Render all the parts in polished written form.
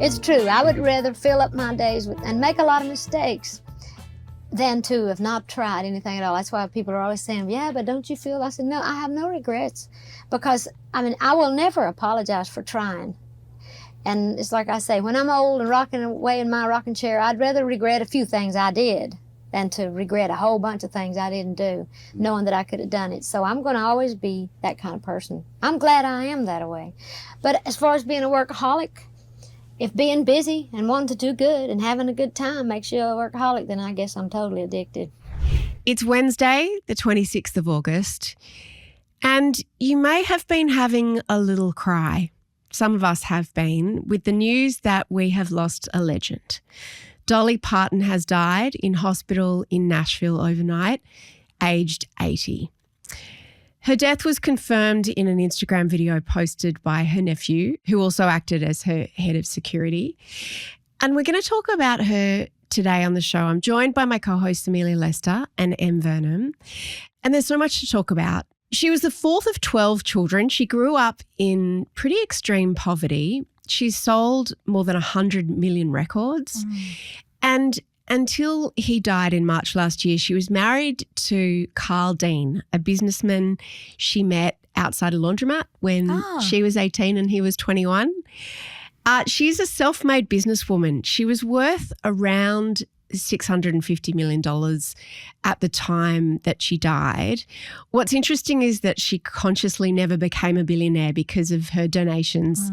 It's true. I would rather fill up my days and make a lot of mistakes than to have not tried anything at all. That's why people are always saying, yeah, but don't you feel? I said, no, I have no regrets, because, I will never apologize for trying. And it's like I say, when I'm old and rocking away in my rocking chair, I'd rather regret a few things I did than to regret a whole bunch of things I didn't do, knowing that I could have done it. So I'm going to always be that kind of person. I'm glad I am that way. But as far as being a workaholic, if being busy and wanting to do good and having a good time makes you a workaholic, then I guess I'm totally addicted. It's Wednesday, the 26th of August, and you may have been having a little cry. Some of us have been, with the news that we have lost a legend. Dolly Parton has died in hospital in Nashville overnight, aged 80. Her death was confirmed in an Instagram video posted by her nephew, who also acted as her head of security. And we're going to talk about her today on the show. I'm joined by my co-hosts Amelia Lester and Em Vernon. And there's so much to talk about. She was the fourth of 12 children. She grew up in pretty extreme poverty. She sold more than 100 million records. And until he died in March last year, she was married to Carl Dean, a businessman she met outside a laundromat when she was 18 and he was 21. She's a self-made businesswoman. She was worth around $650 million at the time that she died. What's interesting is that she consciously never became a billionaire because of her donations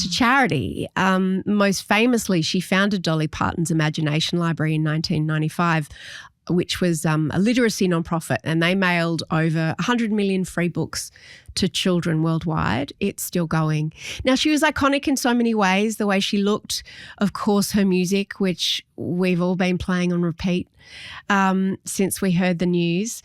to charity. Most famously, she founded Dolly Parton's Imagination Library in 1995, which was a literacy nonprofit, and they mailed over 100 million free books to children worldwide. It's still going. Now, she was iconic in so many ways, the way she looked, of course, her music, which we've all been playing on repeat since we heard the news.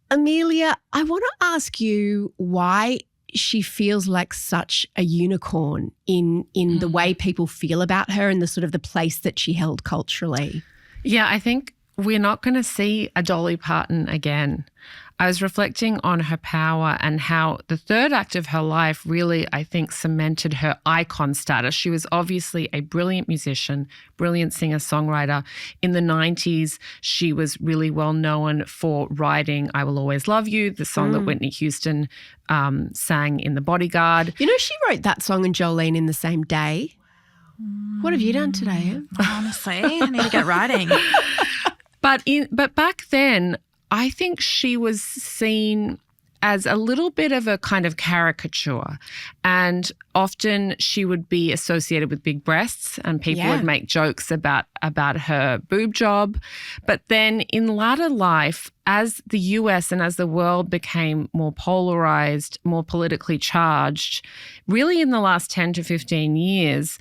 Amelia, I want to ask you why she feels like such a unicorn in the way people feel about her and the sort of the place that she held culturally. Yeah, I think we're not going to see a Dolly Parton again. I was reflecting on her power and how the third act of her life really, I think, cemented her icon status. She was obviously a brilliant musician, brilliant singer-songwriter. In the 90s, she was really well known for writing I Will Always Love You, the song that Whitney Houston sang in The Bodyguard. You know, she wrote that song and Jolene in the same day. What have you done today, Em? Honestly, I need to get writing. But back then, I think she was seen as a little bit of a kind of caricature, and often she would be associated with big breasts, and people would make jokes about her boob job. But then in latter life, as the US and as the world became more polarized, more politically charged, really in the last 10 to 15 years,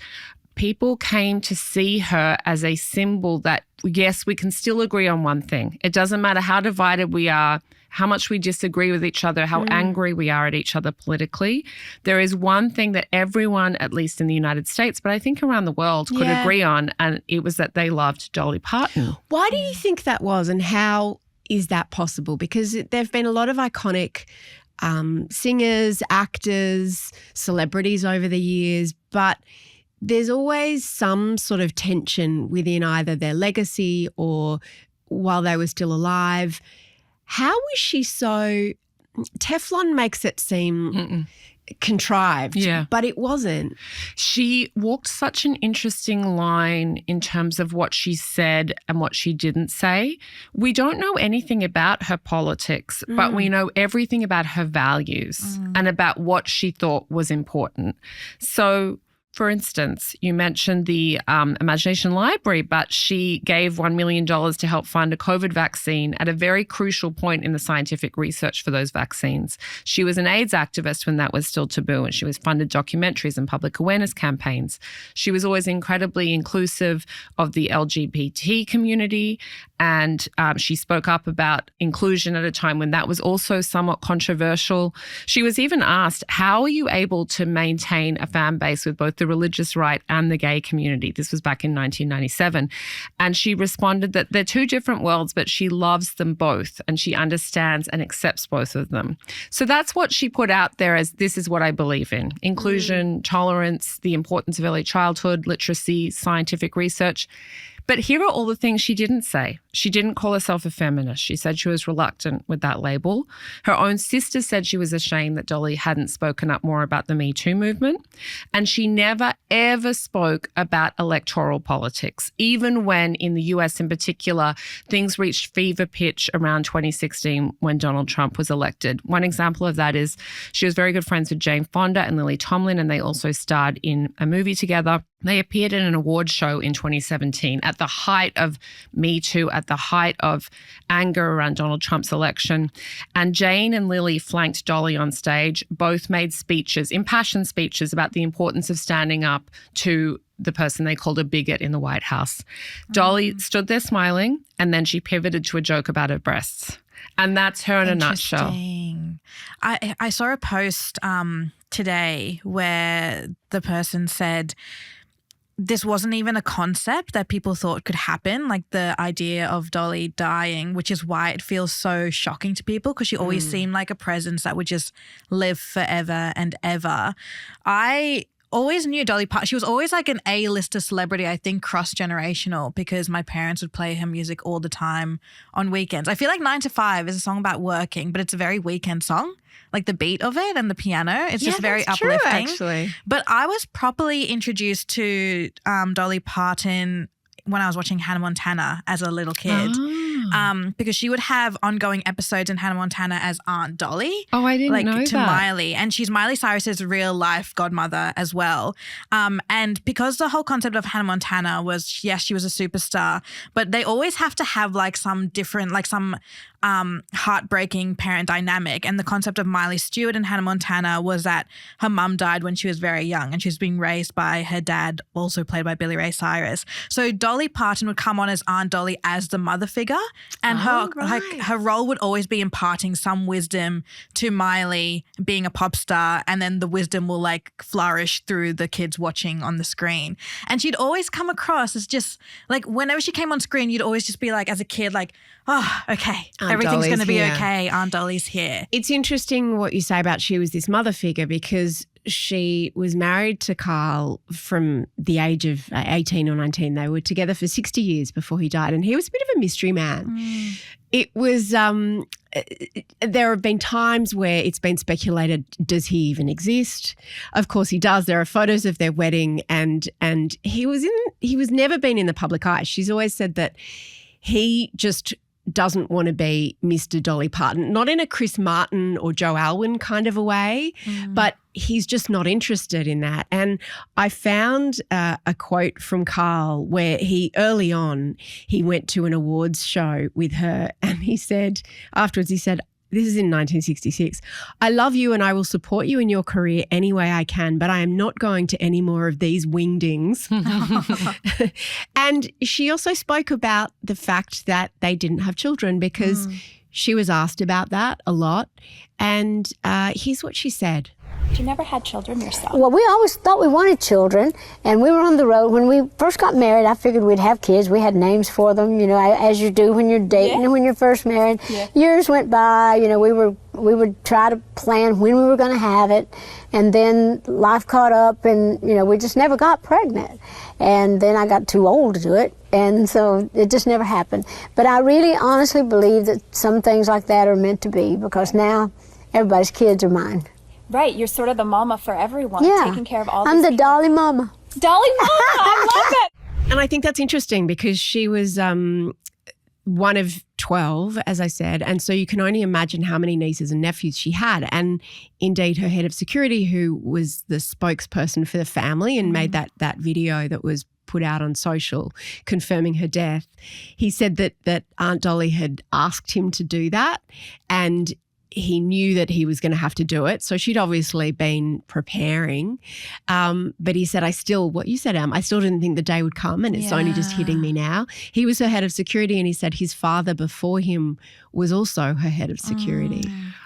people came to see her as a symbol that, yes, we can still agree on one thing. It doesn't matter how divided we are, how much we disagree with each other, how angry we are at each other politically. There is one thing that everyone, at least in the United States, but I think around the world, could agree on, and it was that they loved Dolly Parton. Why do you think that was, and how is that possible? Because there have been a lot of iconic singers, actors, celebrities over the years, but there's always some sort of tension within either their legacy or while they were still alive. How was she so – Teflon makes it seem contrived, but it wasn't. She walked such an interesting line in terms of what she said and what she didn't say. We don't know anything about her politics, but we know everything about her values and about what she thought was important. So, for instance, you mentioned the Imagination Library, but she gave $1 million to help fund a COVID vaccine at a very crucial point in the scientific research for those vaccines. She was an AIDS activist when that was still taboo, and she was funded documentaries and public awareness campaigns. She was always incredibly inclusive of the LGBT community, and she spoke up about inclusion at a time when that was also somewhat controversial. She was even asked, how are you able to maintain a fan base with both the religious right and the gay community. This was back in 1997. And she responded that they're two different worlds, but she loves them both and she understands and accepts both of them. So that's what she put out there as, this is what I believe in: inclusion, tolerance, the importance of early childhood, literacy, scientific research. But here are all the things she didn't say. She didn't call herself a feminist. She said she was reluctant with that label. Her own sister said she was ashamed that Dolly hadn't spoken up more about the Me Too movement. And she never, ever spoke about electoral politics, even when in the US in particular, things reached fever pitch around 2016 when Donald Trump was elected. One example of that is she was very good friends with Jane Fonda and Lily Tomlin, and they also starred in a movie together. They appeared in an award show in 2017 at the height of Me Too, at the height of anger around Donald Trump's election. And Jane and Lily flanked Dolly on stage. Both made speeches, impassioned speeches about the importance of standing up to the person they called a bigot in the White House. Dolly stood there smiling, and then she pivoted to a joke about her breasts. And that's her in a nutshell. I saw a post today where the person said this wasn't even a concept that people thought could happen, like the idea of Dolly dying, which is why it feels so shocking to people, because she always seemed like a presence that would just live forever and ever. I always knew Dolly Parton. She was always like an A-lister celebrity, I think cross-generational, because my parents would play her music all the time on weekends. I feel like 9 to 5 is a song about working, but it's a very weekend song. Like the beat of it and the piano, it's just very uplifting. True, actually. But I was properly introduced to Dolly Parton when I was watching Hannah Montana as a little kid. Because she would have ongoing episodes in Hannah Montana as Aunt Dolly. Oh, I didn't know to that. Miley. And she's Miley Cyrus's real life godmother as well. And because the whole concept of Hannah Montana was, yes, she was a superstar, but they always have to have like some different, like some heartbreaking parent dynamic. And the concept of Miley Stewart and Hannah Montana was that her mum died when she was very young and she was being raised by her dad, also played by Billy Ray Cyrus. So Dolly Parton would come on as Aunt Dolly as the mother figure, and her role would always be imparting some wisdom to Miley, being a pop star, and then the wisdom will like flourish through the kids watching on the screen. And she'd always come across as just like, whenever she came on screen, you'd always just be like, as a kid, like, oh, okay, everything's going to be okay. Aunt Dolly's here. It's interesting what you say about she was this mother figure, because she was married to Carl from the age of 18 or 19. They were together for 60 years before he died, and he was a bit of a mystery man. It was there have been times where it's been speculated, does he even exist? Of course he does. There are photos of their wedding, and he was never been in the public eye. She's always said that he just doesn't want to be Mr. Dolly Parton, not in a Chris Martin or Joe Alwyn kind of a way, but he's just not interested in that. And I found a quote from Carl where early on, he went to an awards show with her, and he said, afterwards, he said, this is in 1966, "I love you and I will support you in your career any way I can, but I am not going to any more of these wingdings." And she also spoke about the fact that they didn't have children, because she was asked about that a lot. And here's what she said. You never had children yourself? Well, we always thought we wanted children, and we were on the road. When we first got married, I figured we'd have kids. We had names for them, as you do when you're dating and when you're first married. Years went by, we would try to plan when we were going to have it, and then life caught up, and, we just never got pregnant. And then I got too old to do it, and so it just never happened. But I really honestly believe that some things like that are meant to be, because now everybody's kids are mine. Right, you're sort of the mama for everyone, taking care of all I'm these the people. Dolly Mama. Dolly Mama, I love it. And I think that's interesting, because she was one of 12, as I said, and so you can only imagine how many nieces and nephews she had. And indeed, her head of security, who was the spokesperson for the family and made that video that was put out on social confirming her death, he said that Aunt Dolly had asked him to do that, and he knew that he was going to have to do it. So she'd obviously been preparing. But he said, what you said, I still didn't think the day would come, and it's only just hitting me now. He was her head of security, and he said his father before him was also her head of security.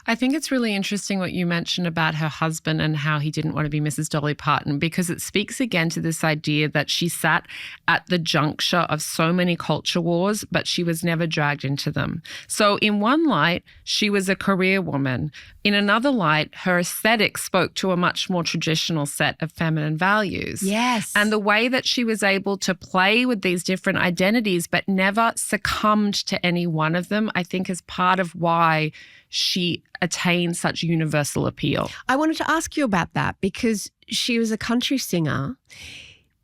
I think it's really interesting what you mentioned about her husband and how he didn't want to be Mrs. Dolly Parton, because it speaks again to this idea that she sat at the juncture of so many culture wars, but she was never dragged into them. So in one light, she was a career woman. In another light, her aesthetic spoke to a much more traditional set of feminine values. Yes. And the way that she was able to play with these different identities but never succumbed to any one of them, I think is part of why she attained such universal appeal. I wanted to ask you about that because she was a country singer.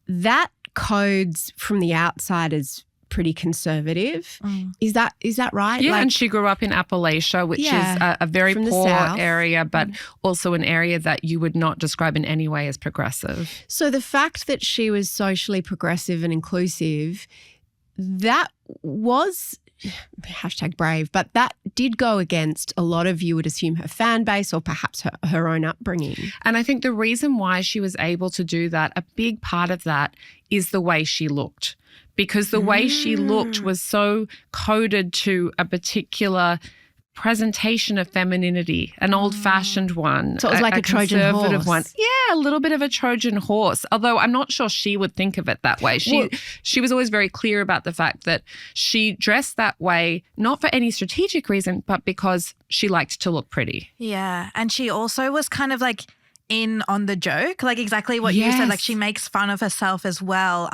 That codes from the outside as pretty conservative. Is that right? Yeah, and she grew up in Appalachia, which is a very poor area, but also an area that you would not describe in any way as progressive. So the fact that she was socially progressive and inclusive, that was #brave, but that did go against a lot of, you would assume, her fan base or perhaps her own upbringing. And I think the reason why she was able to do that, a big part of that is the way she looked, because the way she looked was so coded to a particular presentation of femininity, an old-fashioned one. So it was like a Trojan conservative horse. one. Yeah, a little bit of a Trojan horse, although I'm not sure she would think of it that way. She was always very clear about the fact that she dressed that way, not for any strategic reason, but because she liked to look pretty. Yeah, and she also was kind of like in on the joke, like exactly what you said, like she makes fun of herself as well.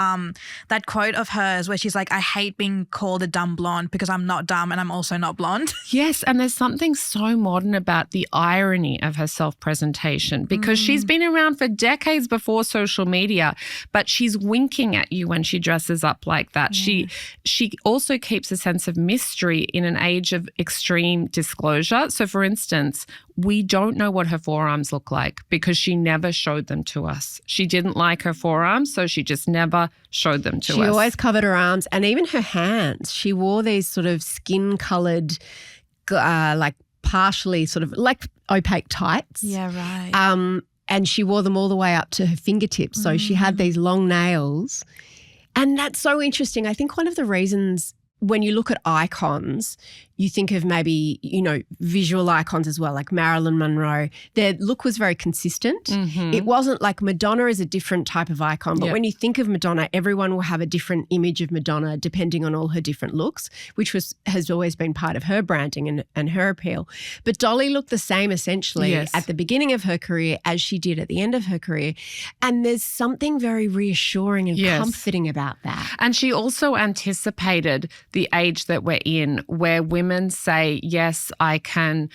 That quote of hers where she's like, I hate being called a dumb blonde because I'm not dumb and I'm also not blonde. Yes, and there's something so modern about the irony of her self-presentation, because she's been around for decades before social media, but she's winking at you when she dresses up like that. She also keeps a sense of mystery in an age of extreme disclosure. So for instance, we don't know what her forearms look like because she never showed them to us. She didn't like her forearms, so she just never showed them to us. She always covered her arms and even her hands. She wore these sort of skin-coloured, like partially sort of like opaque tights. Yeah, right. And she wore them all the way up to her fingertips. So she had these long nails. And that's so interesting. I think one of the reasons when you look at icons, you think of maybe, visual icons as well, like Marilyn Monroe. Their look was very consistent. It wasn't like Madonna is a different type of icon, but when you think of Madonna, everyone will have a different image of Madonna depending on all her different looks, which has always been part of her branding and her appeal. But Dolly looked the same essentially at the beginning of her career as she did at the end of her career. And there's something very reassuring and comforting about that. And she also anticipated the age that we're in, where women say, yes, I can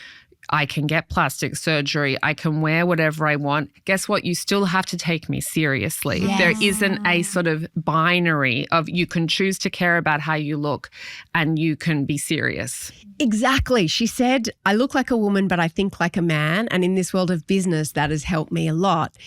get plastic surgery. I can wear whatever I want. Guess what? You still have to take me seriously. Yes. There isn't a sort of binary of you can choose to care about how you look and you can be serious. Exactly. She said, I look like a woman, but I think like a man. And in this world of business, that has helped me a lot.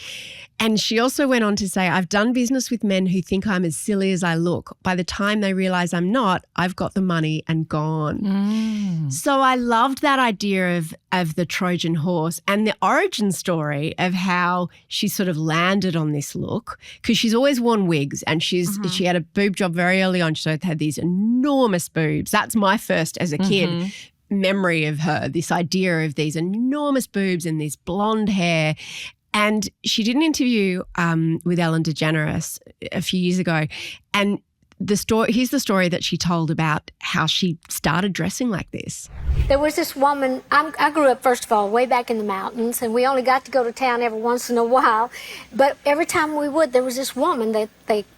And she also went on to say, I've done business with men who think I'm as silly as I look. By the time they realize I'm not, I've got the money and gone. So I loved that idea of the Trojan horse and the origin story of how she sort of landed on this look, because she's always worn wigs and she had a boob job very early on. She had these enormous boobs. That's my first, as a kid, memory of her, this idea of these enormous boobs and this blonde hair. And she did an interview with Ellen DeGeneres a few years ago, and here's the story that she told about how she started dressing like this. There was this woman, I grew up, first of all, way back in the mountains, and we only got to go to town every once in a while. But every time we would, there was this woman that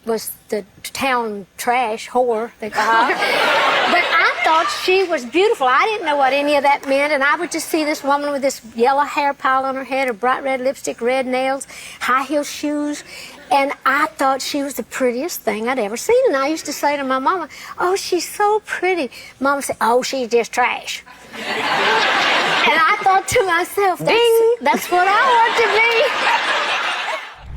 was the town trash whore, they called her. But I thought she was beautiful. I didn't know what any of that meant, and I would just see this woman with this yellow hair pile on her head, her bright red lipstick, red nails, high-heel shoes, and I thought she was the prettiest thing I'd ever seen. And I used to say to my mama, oh, she's so pretty. Mama said, oh, she's just trash. And I thought to myself, that's what I want to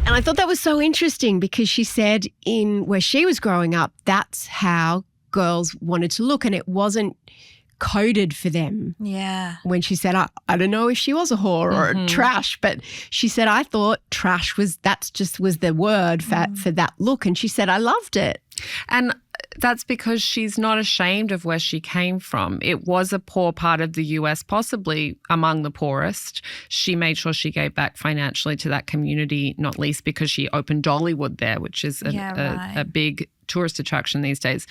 be. And I thought that was so interesting because she said in where she was growing up, that's how girls wanted to look, and it wasn't coded for them. Yeah. When she said, I don't know if she was a whore or a trash, but she said, I thought trash was the word for that look. And she said, I loved it. And that's because she's not ashamed of where she came from. It was a poor part of the US, possibly among the poorest. She made sure she gave back financially to that community, not least because she opened Dollywood there, which is a big tourist attraction these days.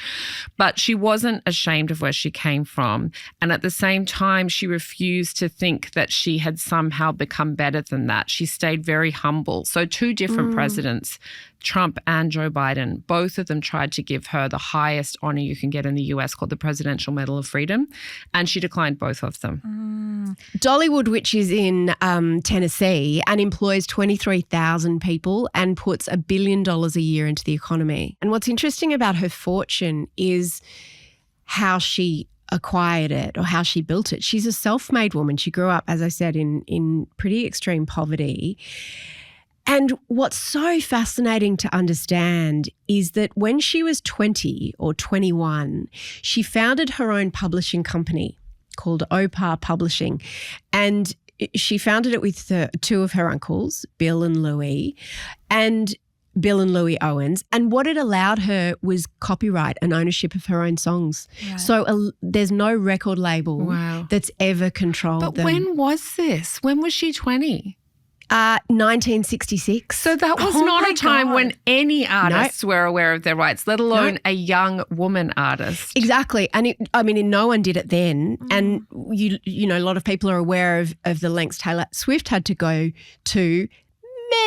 But she wasn't ashamed of where she came from. And at the same time, she refused to think that she had somehow become better than that. She stayed very humble. So 2 different presidents, Trump and Joe Biden, both of them tried to give her the highest honor you can get in the US called the Presidential Medal of Freedom. And she declined both of them. Dollywood, which is in Tennessee and employs 23,000 people and puts $1 billion a year into the economy. And what's interesting about her fortune is how she acquired it or how she built it. She's a self-made woman. She grew up, as I said, in pretty extreme poverty. And what's so fascinating to understand is that when she was 20 or 21, she founded her own publishing company called Opar Publishing. And she founded it with 2 of her uncles, Bill and Louie Owens. And what it allowed her was copyright and ownership of her own songs. Right. So there's no record label that's ever controlled them. But when was this? When was she 20? 1966. So that was not a time when any artists were aware of their rights, let alone a young woman artist. Exactly. And no one did it then. And you know, a lot of people are aware of the lengths Taylor Swift had to go to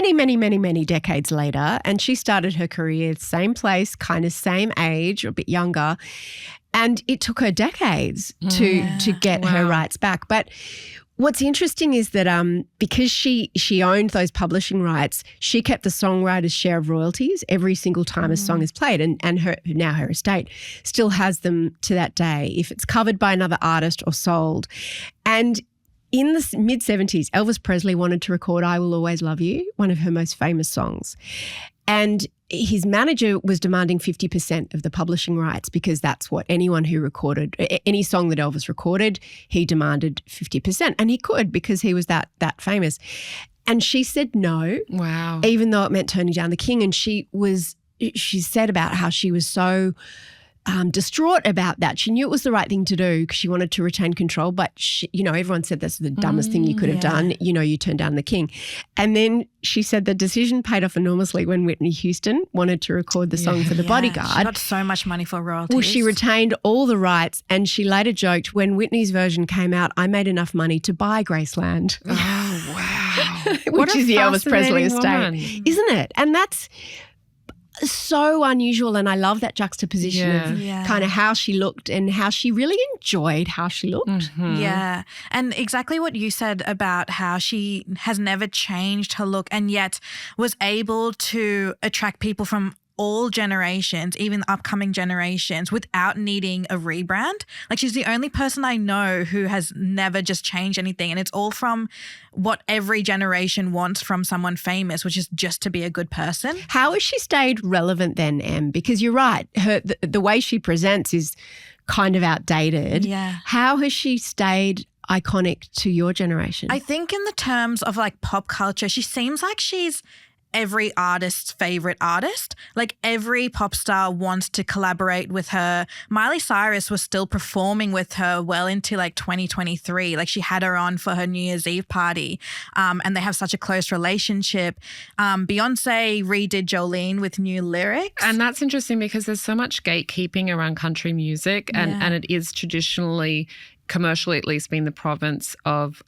many decades later. And she started her career same place, kind of same age, or a bit younger. And it took her decades to get her rights back. But what's interesting is that because she owned those publishing rights, she kept the songwriter's share of royalties every single time a song is played, and her estate still has them to that day if it's covered by another artist or sold. And in the mid-70s, Elvis Presley wanted to record I Will Always Love You, one of her most famous songs. And his manager was demanding 50% of the publishing rights because that's what anyone who recorded any song that Elvis recorded, he demanded 50%. And he could because he was that famous. And she said no. Wow. Even though it meant turning down the king. And she said about how she was so distraught about that. She knew it was the right thing to do because she wanted to retain control, but everyone said that's the dumbest thing you could have done. You turned down the king. And then she said the decision paid off enormously when Whitney Houston wanted to record the song for The Bodyguard. She got so much money for royalties. Well, she retained all the rights, and she later joked, when Whitney's version came out, I made enough money to buy Graceland. Oh, wow. Which is the Elvis Presley estate. Woman. Isn't it? And that's so unusual, and I love that juxtaposition of kind of how she looked and how she really enjoyed how she looked. Mm-hmm. Yeah, and exactly what you said about how she has never changed her look and yet was able to attract people from all generations, even upcoming generations, without needing a rebrand. Like, she's the only person I know who has never just changed anything. And it's all from what every generation wants from someone famous, which is just to be a good person. How has she stayed relevant then, Em? Because you're right, the way she presents is kind of outdated. Yeah. How has she stayed iconic to your generation? I think in the terms of like pop culture, she seems like she's every artist's favorite artist. Like, every pop star wants to collaborate with her. Miley Cyrus was still performing with her well into like 2023. Like, she had her on for her New Year's Eve party, and they have such a close relationship. Beyonce redid Jolene with new lyrics. And that's interesting because there's so much gatekeeping around country music, and it is traditionally, commercially at least, been the province of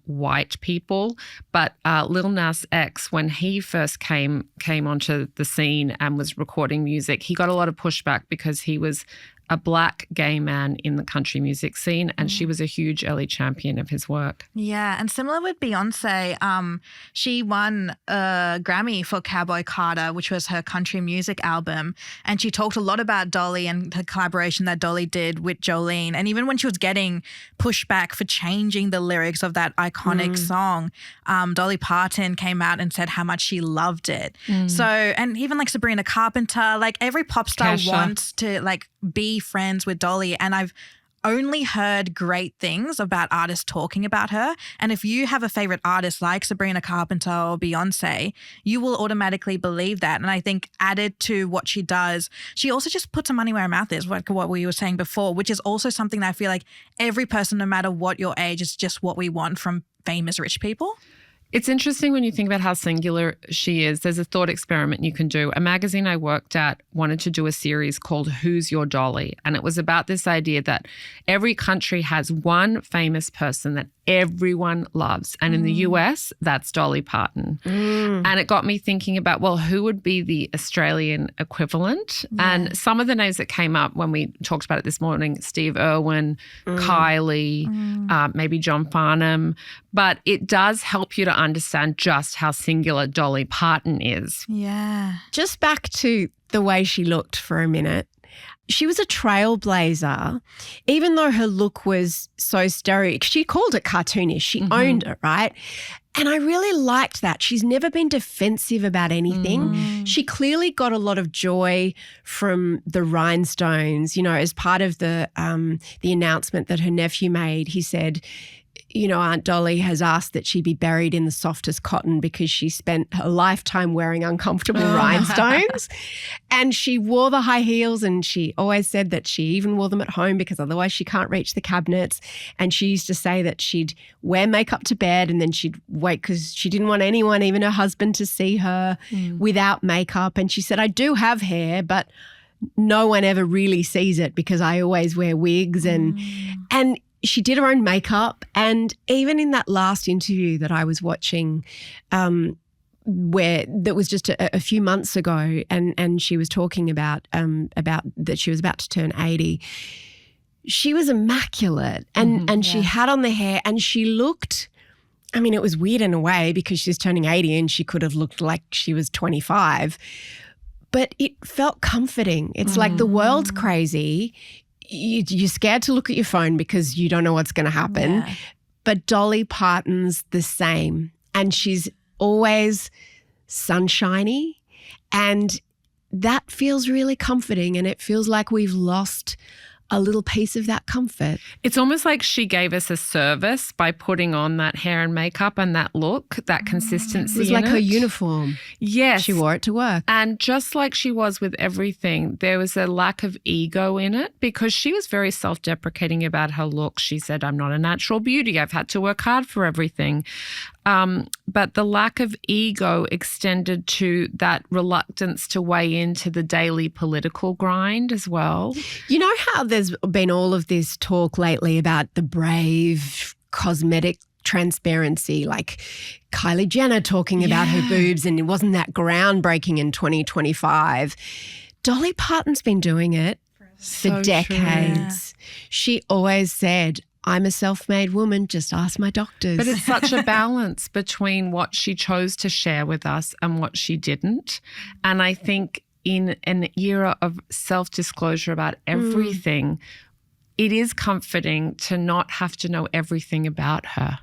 white people. But Lil Nas X, when he first came onto the scene and was recording music, he got a lot of pushback because he was a black gay man in the country music scene, and she was a huge early champion of his work. Yeah, and similar with Beyonce, she won a Grammy for Cowboy Carter, which was her country music album, and she talked a lot about Dolly and the collaboration that Dolly did with Jolene. And even when she was getting pushback for changing the lyrics of that iconic song, Dolly Parton came out and said how much she loved it. So, and even like Sabrina Carpenter, like every pop star wants to like be friends with Dolly, and I've only heard great things about artists talking about her. And if you have a favorite artist like Sabrina Carpenter or Beyonce, you will automatically believe that. And I think added to what she does, she also just puts her money where her mouth is, like what we were saying before, which is also something that I feel like every person, no matter what your age, is just what we want from famous rich people. It's interesting when you think about how singular she is. There's a thought experiment you can do. A magazine I worked at wanted to do a series called Who's Your Dolly? And it was about this idea that every country has one famous person that everyone loves. And in the US, that's Dolly Parton. And it got me thinking about, well, who would be the Australian equivalent? Yeah. And some of the names that came up when we talked about it this morning, Steve Irwin, Kylie, maybe John Farnham. But it does help you to understand just how singular Dolly Parton is. Yeah. Just back to the way she looked for a minute. She was a trailblazer, even though her look was so she called it cartoonish. She owned it, right? And I really liked that. She's never been defensive about anything. She clearly got a lot of joy from the rhinestones, you know, as part of the announcement that her nephew made. He said, you know, Aunt Dolly has asked that she be buried in the softest cotton because she spent her lifetime wearing uncomfortable rhinestones. And she wore the high heels, and she always said that she even wore them at home because otherwise she can't reach the cabinets. And she used to say that she'd wear makeup to bed and then she'd wait because she didn't want anyone, even her husband, to see her without makeup. And she said, I do have hair, but no one ever really sees it because I always wear wigs. And she did her own makeup. And even in that last interview that I was watching, where that was just a few months ago, and she was talking about that she was about to turn 80. She was immaculate, and she had on the hair, and she looked, I mean, it was weird in a way because she's turning 80 and she could have looked like she was 25, but it felt comforting. It's like the world's crazy. You're scared to look at your phone because you don't know what's going to happen. Yeah. But Dolly Parton's the same, and she's always sunshiny, and that feels really comforting, and it feels like we've lost a little piece of that comfort. It's almost like she gave us a service by putting on that hair and makeup and that look, that consistency. It was like her uniform. Yes. She wore it to work. And just like she was with everything, there was a lack of ego in it because she was very self-deprecating about her look. She said, I'm not a natural beauty. I've had to work hard for everything. But the lack of ego extended to that reluctance to weigh into the daily political grind as well. You know how there's been all of this talk lately about the brave cosmetic transparency, like Kylie Jenner talking about her boobs, and it wasn't that groundbreaking in 2025. Dolly Parton's been doing it for decades. True. She always said, I'm a self-made woman, just ask my doctors. But it's such a balance between what she chose to share with us and what she didn't. And I think in an era of self-disclosure about everything, it is comforting to not have to know everything about her.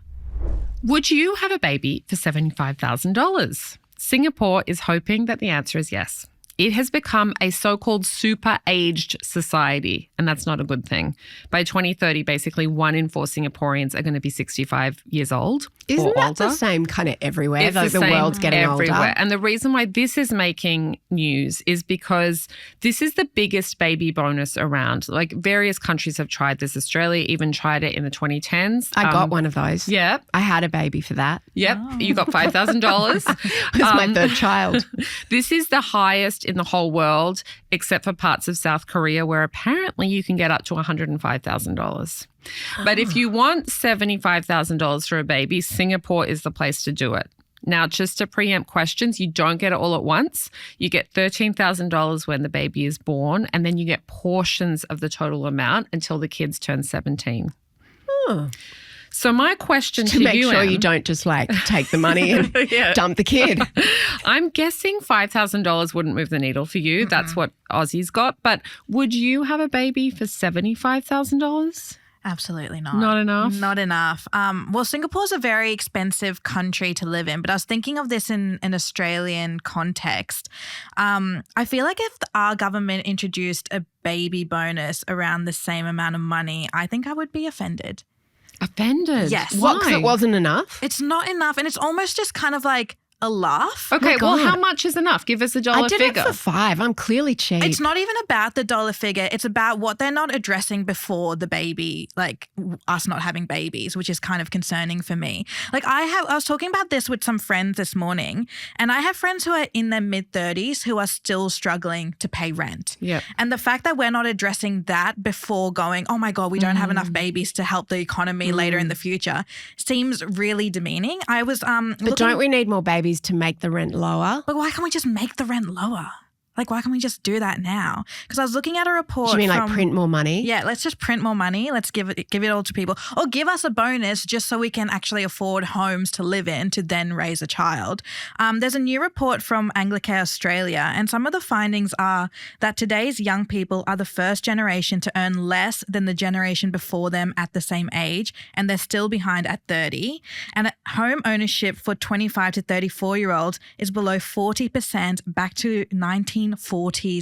Would you have a baby for $75,000? Singapore is hoping that the answer is yes. It has become a so-called super-aged society, and that's not a good thing. By 2030, basically 1 in 4 Singaporeans are going to be 65 years old. Isn't that older. The same kind of everywhere? It's like the world's getting everywhere. older. And the reason why this is making news is because this is the biggest baby bonus around. Like various countries have tried this. Australia even tried it in the 2010s. I got one of those. Yeah. I had a baby for that. Yep. Oh. You got $5,000. It was my third child. This is the highest in the whole world, except for parts of South Korea, where apparently you can get up to $105,000. But if you want $75,000 for a baby, Singapore is the place to do it. Now, just to preempt questions, you don't get it all at once. You get $13,000 when the baby is born, and then you get portions of the total amount until the kids turn 17. Oh. So my question to make you, sure Em, you don't just like take the money and dump the kid. I'm guessing $5,000 wouldn't move the needle for you. That's what Aussie's got. But would you have a baby for $75,000? Absolutely not. Not enough? Not enough. Well, Singapore's a very expensive country to live in, but I was thinking of this in an Australian context. I feel like if our government introduced a baby bonus around the same amount of money, I think I would be offended. Offended? Yes. Why? What, 'cause it wasn't enough? It's not enough, and it's almost just kind of like a laugh. Okay, Oh, well, God. how much is enough? Give us a dollar I did figure. it for $5. I'm clearly cheap. It's not even about the dollar figure. It's about what they're not addressing before the baby, like us not having babies, which is kind of concerning for me. Like I was talking about this with some friends this morning, and I have friends who are in their mid-30s who are still struggling to pay rent. Yep. And the fact that we're not addressing that before going, oh my God, we don't have enough babies to help the economy later in the future seems really demeaning. I was But don't we need more babies to make the rent lower? But why can't we just make the rent lower? Like, why can't we just do that now? Because I was looking at a report. Do you mean like from, print more money? Yeah, let's just print more money. Let's give it all to people. Or give us a bonus just so we can actually afford homes to live in to then raise a child. There's a new report from Anglicare Australia, and some of the findings are that today's young people are the first generation to earn less than the generation before them at the same age, and they're still behind at 30. And home ownership for 25 to 34-year-olds is below 40% back to 1940s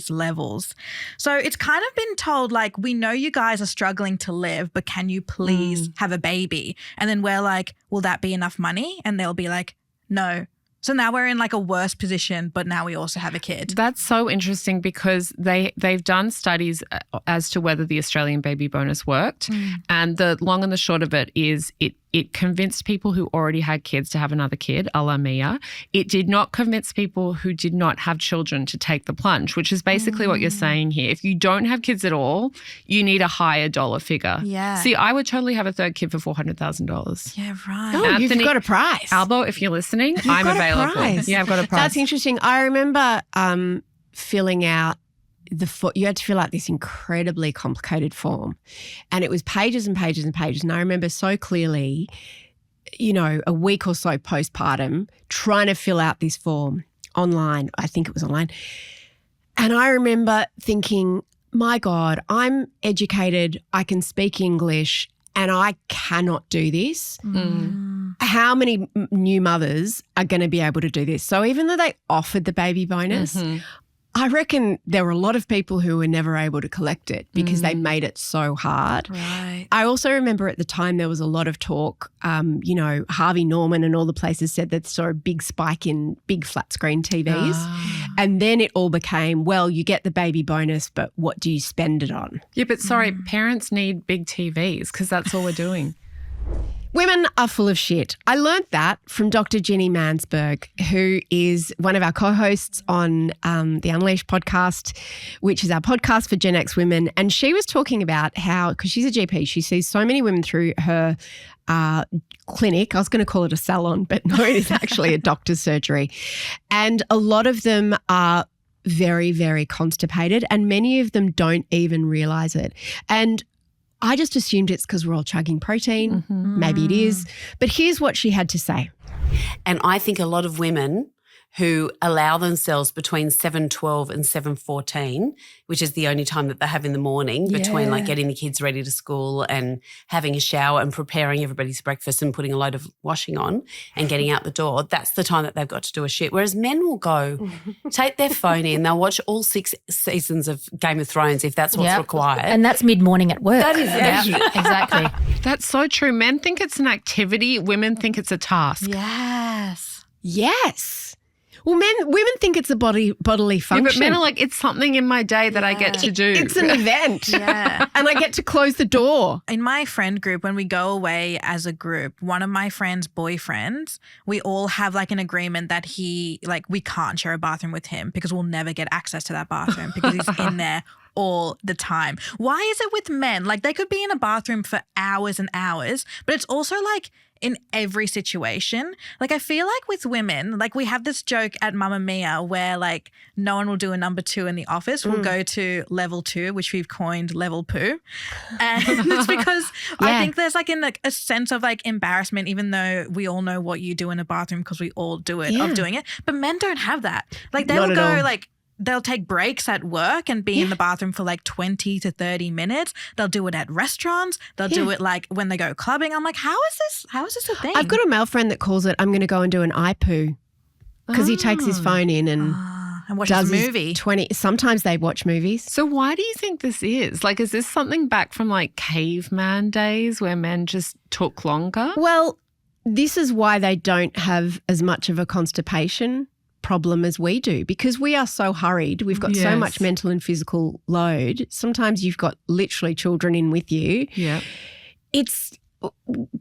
levels. So it's kind of been told, like, we know you guys are struggling to live, but can you please have a baby? And then we're like, will that be enough money? And they'll be like, no. So now we're in like a worse position, but now we also have a kid. That's so interesting because they've done studies as to whether the Australian baby bonus worked. And the long and the short of it is it convinced people who already had kids to have another kid, a la Mia. It did not convince people who did not have children to take the plunge, which is basically what you're saying here. If you don't have kids at all, you need a higher dollar figure. Yeah. See, I would totally have a third kid for $400,000. Yeah, right. Oh, Anthony- you've got a prize. Albo, if you're listening, I'm got a available. prize. Yeah, I've got a prize. That's interesting. I remember filling out you had to fill out this incredibly complicated form, and it was pages and pages and pages. And I remember so clearly, a week or so postpartum, trying to fill out this form online. I think it was online. And I remember thinking, my God, I'm educated, I can speak English, and I cannot do this. How many new mothers are going to be able to do this? So even though they offered the baby bonus, I reckon there were a lot of people who were never able to collect it because they made it so hard. Right. I also remember at the time there was a lot of talk, Harvey Norman and all the places said that saw a big spike in big flat screen TVs. And then it all became, well, you get the baby bonus, but what do you spend it on? Yeah, but sorry, parents need big TVs because that's all we're doing. Women are full of shit. I learned that from Dr. Ginny Mansberg, who is one of our co-hosts on the Unleashed podcast, which is our podcast for Gen X women. And she was talking about how, because she's a GP, she sees so many women through her clinic. I was going to call it a salon, but no, it is actually a doctor's surgery. And a lot of them are very, very constipated, and many of them don't even realize it. And I just assumed it's because we're all chugging protein. Maybe it is. But here's what she had to say. And I think a lot of women who allow themselves between 7:12 and 7:14, which is the only time that they have in the morning between like getting the kids ready to school and having a shower and preparing everybody's breakfast and putting a load of washing on and getting out the door, that's the time that they've got to do a shit. Whereas men will go, take their phone in, they'll watch all 6 seasons of Game of Thrones if that's what's required. And that's mid-morning at work. That is Exactly. That's so true. Men think it's an activity. Women think it's a task. Yes. Yes. Well, women think it's a bodily function. Yeah, but men are like, it's something in my day that I get to do. It's an event. Yeah. And I get to close the door. In my friend group, when we go away as a group, one of my friend's boyfriends, we all have like an agreement that we can't share a bathroom with him because we'll never get access to that bathroom because he's in there all the time. Why is it with men? Like, they could be in a bathroom for hours and hours, but it's also like in every situation. Like, I feel like with women, like we have this joke at Mamamia where like no one will do a number 2 in the office. We'll go to level 2, which we've coined level poo. And it's because I think there's like a sense of like embarrassment, even though we all know what you do in a bathroom because we all do it, of doing it. But men don't have that. Like they Not will at go all. like they'll take breaks at work and be in the bathroom for like 20 to 30 minutes. They'll do it at restaurants. They'll do it like when they go clubbing. I'm like, how is this a thing? I've got a male friend that calls it, I'm going to go and do an eye poo, because he takes his phone in and watches does a his movie. 20. Sometimes they watch movies. So why do you think this is? Like, is this something back from like caveman days where men just took longer? Well, this is why they don't have as much of a constipation problem as we do, because we are so hurried. We've got so much mental and physical load. Sometimes you've got literally children in with you. Yeah. It's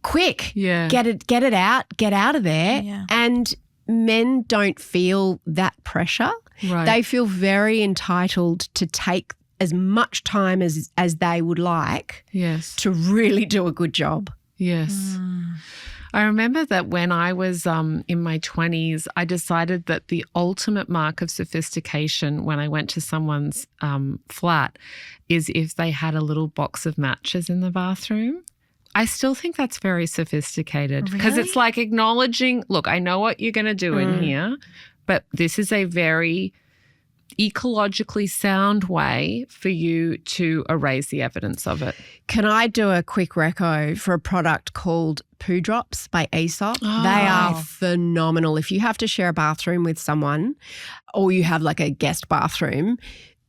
quick. Yeah. Get it out. Get out of there. Yeah. And men don't feel that pressure. Right. They feel very entitled to take as much time as they would like Yes. to really do a good job. Yes. I remember that when I was in my 20s, I decided that the ultimate mark of sophistication when I went to someone's flat is if they had a little box of matches in the bathroom. I still think that's very sophisticated because it's like acknowledging, look, I know what you're going to do in here, but this is a very ecologically sound way for you to erase the evidence of it. Can I do a quick reco for a product called Poo Drops by Aesop? They are phenomenal. If you have to share a bathroom with someone or you have like a guest bathroom,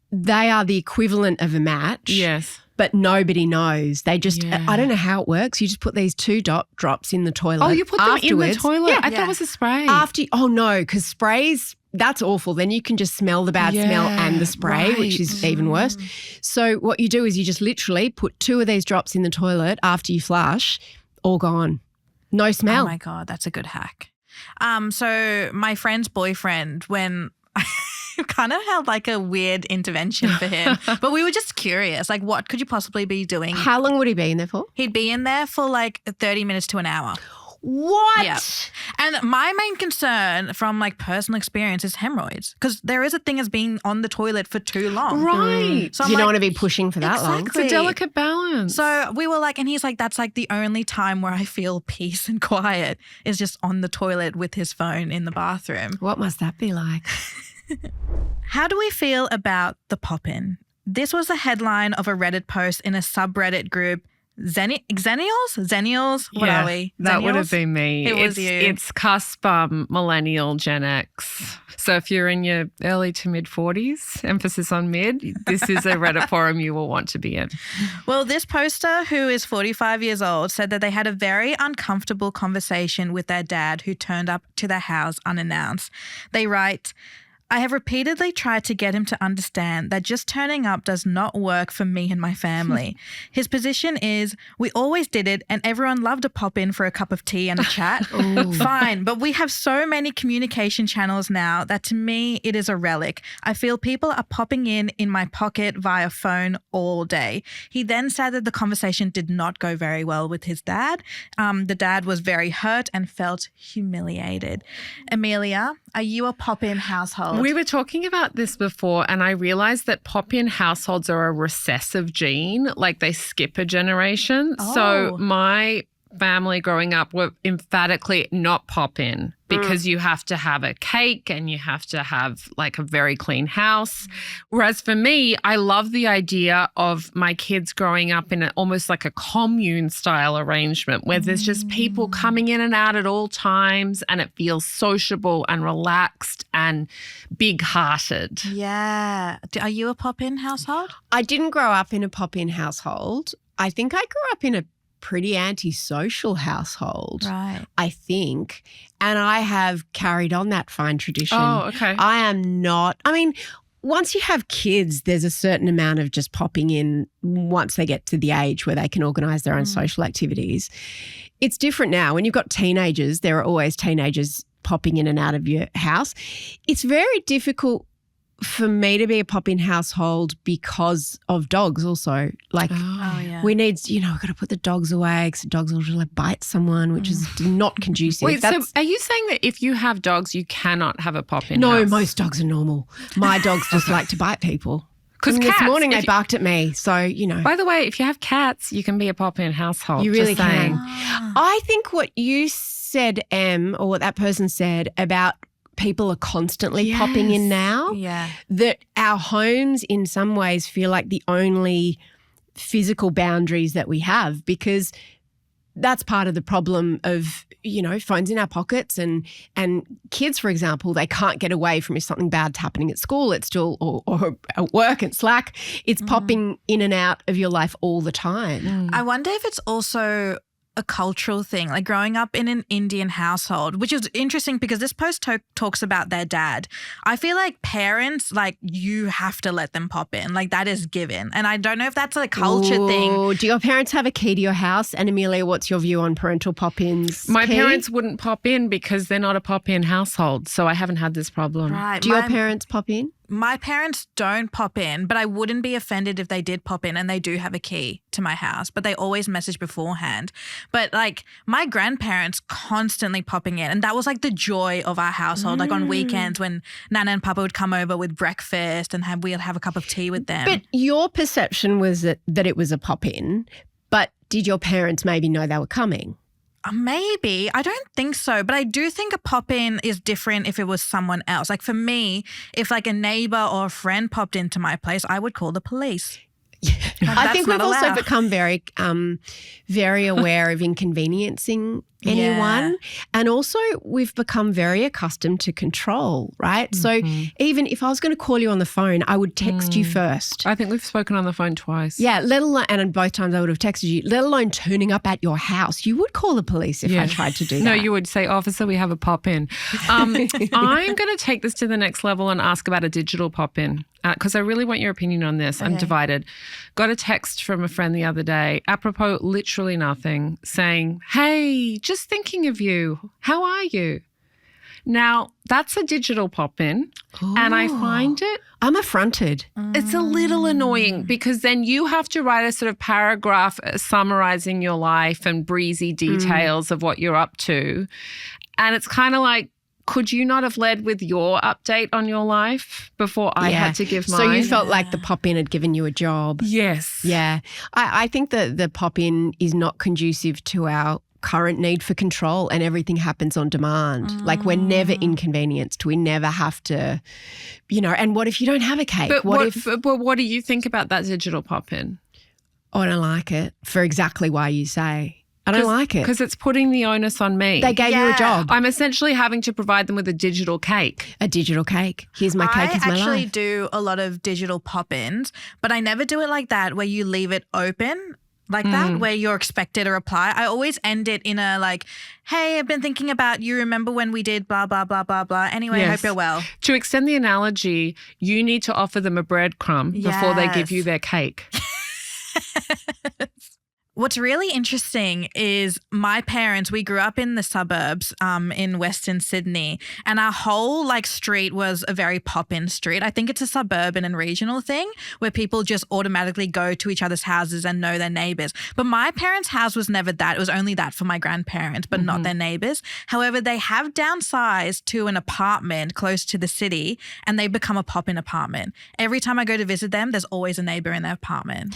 they are the equivalent of a match. Yes. But nobody knows. They just, I don't know how it works. You just put these 2 drops in the toilet. Oh, you put them in the toilet? Yeah. I thought it was a spray. No, because sprays, that's awful. Then you can just smell the bad smell and the spray, which is even worse. So what you do is you just literally put 2 of these drops in the toilet after you flush, all gone. No smell. Oh my God, that's a good hack. So my friend's boyfriend, when kind of had like a weird intervention for him, but we were just curious, like what could you possibly be doing? How long would he be in there for? He'd be in there for like 30 minutes to an hour. What? Yeah. And my main concern from like personal experience is hemorrhoids, because there is a thing as being on the toilet for too long. Right. So you I'm don't like, want to be pushing for that long. It's a delicate balance. So we were like, and he's like, that's like the only time where I feel peace and quiet is just on the toilet with his phone in the bathroom. What must that be like? How do we feel about the pop-in? This was a headline of a Reddit post in a subreddit group. Xennials? What are we? That would Xennials? have been me. It was you. It's cusp millennial Gen X. So if you're in your early to mid 40s, emphasis on mid, this is a Reddit forum you will want to be in. Well, this poster, who is 45 years old, said that they had a very uncomfortable conversation with their dad, who turned up to their house unannounced. They write, I have repeatedly tried to get him to understand that just turning up does not work for me and my family. His position is, we always did it and everyone loved to pop in for a cup of tea and a chat. Fine, but we have so many communication channels now that to me it is a relic. I feel people are popping in my pocket via phone all day. He then said that the conversation did not go very well with his dad. The dad was very hurt and felt humiliated. Amelia, are you a pop-in household? We were talking about this before and I realized that pop-in households are a recessive gene, like they skip a generation. So my family growing up were emphatically not pop-in because you have to have a cake and you have to have like a very clean house. Whereas for me, I love the idea of my kids growing up in almost like a commune style arrangement where there's just people coming in and out at all times and it feels sociable and relaxed and big-hearted. Yeah. Are you a pop-in household? I didn't grow up in a pop-in household. I think I grew up in a pretty antisocial household, Right. I think. And I have carried on that fine tradition. Oh, okay. I am not, I mean, once you have kids, there's a certain amount of just popping in once they get to the age where they can organise their own social activities. It's different now. When you've got teenagers, there are always teenagers popping in and out of your house. It's very difficult for me to be a pop-in household because of dogs also. Like we need, we've got to put the dogs away because the dogs will just like bite someone, which is not conducive. Wait, so are you saying that if you have dogs, you cannot have a pop-in No, house? most dogs are normal. My dogs just like to bite people. Because this morning they barked at me, so, By the way, if you have cats, you can be a pop-in household. You really just saying. can. I think what you said, Em, or what that person said about people are constantly popping in now. Yeah. That our homes in some ways feel like the only physical boundaries that we have, because that's part of the problem of, phones in our pockets and kids, for example, they can't get away from if something bad's happening at school. It's still, or at work and Slack, it's popping in and out of your life all the time. I wonder if it's also a cultural thing, like growing up in an Indian household, which is interesting because this post talks about their dad. I feel like parents, like, you have to let them pop in. Like, that is given. And I don't know if that's a culture thing. Do your parents have a key to your house? And Amelia, what's your view on parental pop-ins? My parents wouldn't pop in because they're not a pop-in household, so I haven't had this problem. Right. Do your parents pop in? My parents don't pop in, but I wouldn't be offended if they did pop in, and they do have a key to my house, but they always message beforehand. But like my grandparents constantly popping in, and that was like the joy of our household. Like on weekends when Nana and Papa would come over with breakfast and we'd have a cup of tea with them. But your perception was that it was a pop-in, but did your parents maybe know they were coming? Maybe. I don't think so. But I do think a pop-in is different if it was someone else. Like for me, if like a neighbor or a friend popped into my place, I would call the police. I think we've also become very, very aware of inconveniencing anyone. And also we've become very accustomed to control, right? So even if I was going to call you on the phone, I would text you first. I think we've spoken on the phone twice. Yeah, let alone, and both times I would have texted you, let alone turning up at your house. You would call the police if I tried to do that. No, you would say, officer, we have a pop-in. I'm going to take this to the next level and ask about a digital pop-in. Because I really want your opinion on this. I'm divided. Got a text from a friend the other day, apropos literally nothing, saying, hey, just thinking of you. How are you? Now, that's a digital pop-in, and I find it... I'm affronted. It's a little annoying because then you have to write a sort of paragraph summarizing your life and breezy details of what you're up to. And it's kind of like, could you not have led with your update on your life before I had to give mine? So you felt like the pop-in had given you a job. Yes. Yeah. I think that the pop-in is not conducive to our current need for control, and everything happens on demand. Like we're never inconvenienced. We never have to, and what if you don't have a cake? But what do you think about that digital pop-in? Oh, I don't like it for exactly why you say. I don't like it. Because it's putting the onus on me. They gave you a job. I'm essentially having to provide them with a digital cake. A digital cake. Here's my cake, here's my life. I actually do a lot of digital pop-ins, but I never do it like that where you leave it open like that, where you're expected a reply. I always end it in a like, hey, I've been thinking about you. Remember when we did blah, blah, blah, blah, blah. Anyway, I hope you're well. To extend the analogy, you need to offer them a breadcrumb before they give you their cake. What's really interesting is my parents, we grew up in the suburbs in Western Sydney, and our whole street was a very pop-in street. I think it's a suburban and regional thing where people just automatically go to each other's houses and know their neighbours. But my parents' house was never that. It was only that for my grandparents, but not their neighbours. However, they have downsized to an apartment close to the city, and they've become a pop-in apartment. Every time I go to visit them, there's always a neighbour in their apartment.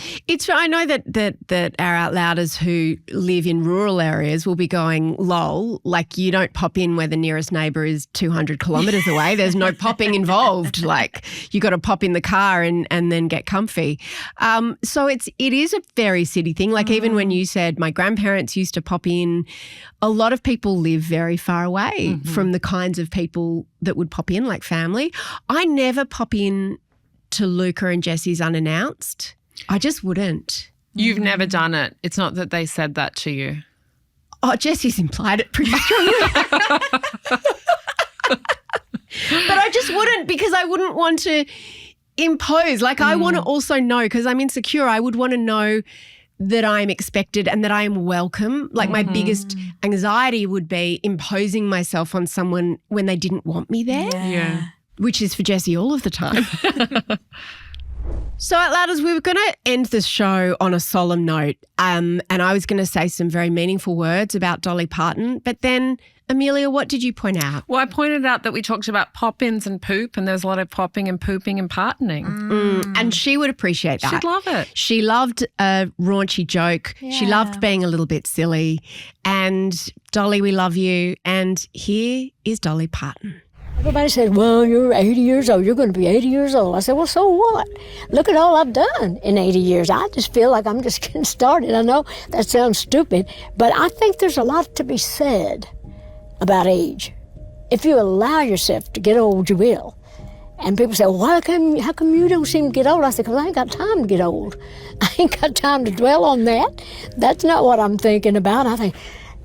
I know that our Out Louders who live in rural areas will be going, lol, like you don't pop in where the nearest neighbour is 200 kilometres away. There's no popping involved. Like you got to pop in the car and then get comfy. So it is a very city thing. Like even when you said my grandparents used to pop in, a lot of people live very far away from the kinds of people that would pop in, like family. I never pop in to Luca and Jesse's unannounced. I just wouldn't. You've never done it. It's not that they said that to you. Oh, Jesse's implied it pretty strongly. But I just wouldn't, because I wouldn't want to impose. Like I want to also know, because I'm insecure, I would want to know that I'm expected and that I am welcome. Like my biggest anxiety would be imposing myself on someone when they didn't want me there. Yeah. Which is for Jessie all of the time. So Out Louders, we were going to end this show on a solemn note, and I was going to say some very meaningful words about Dolly Parton, but then, Amelia, what did you point out? Well, I pointed out that we talked about pop-ins and poop, and there's a lot of popping and pooping and partoning. And she would appreciate that. She'd love it. She loved a raunchy joke. Yeah. She loved being a little bit silly. And Dolly, we love you. And here is Dolly Parton. Everybody said, well, you're 80 years old. You're going to be 80 years old. I said, well, so what? Look at all I've done in 80 years. I just feel like I'm just getting started. I know that sounds stupid, but I think there's a lot to be said about age. If you allow yourself to get old, you will. And people say, well, how come you don't seem to get old? I said, because I ain't got time to get old. I ain't got time to dwell on that. That's not what I'm thinking about. I think,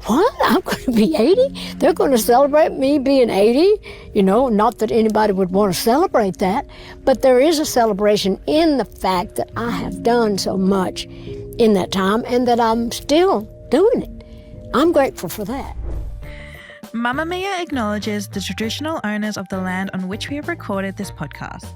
what? I'm going to be 80? They're going to celebrate me being 80? You know, not that anybody would want to celebrate that, but there is a celebration in the fact that I have done so much in that time and that I'm still doing it. I'm grateful for that. Mamamia acknowledges the traditional owners of the land on which we have recorded this podcast.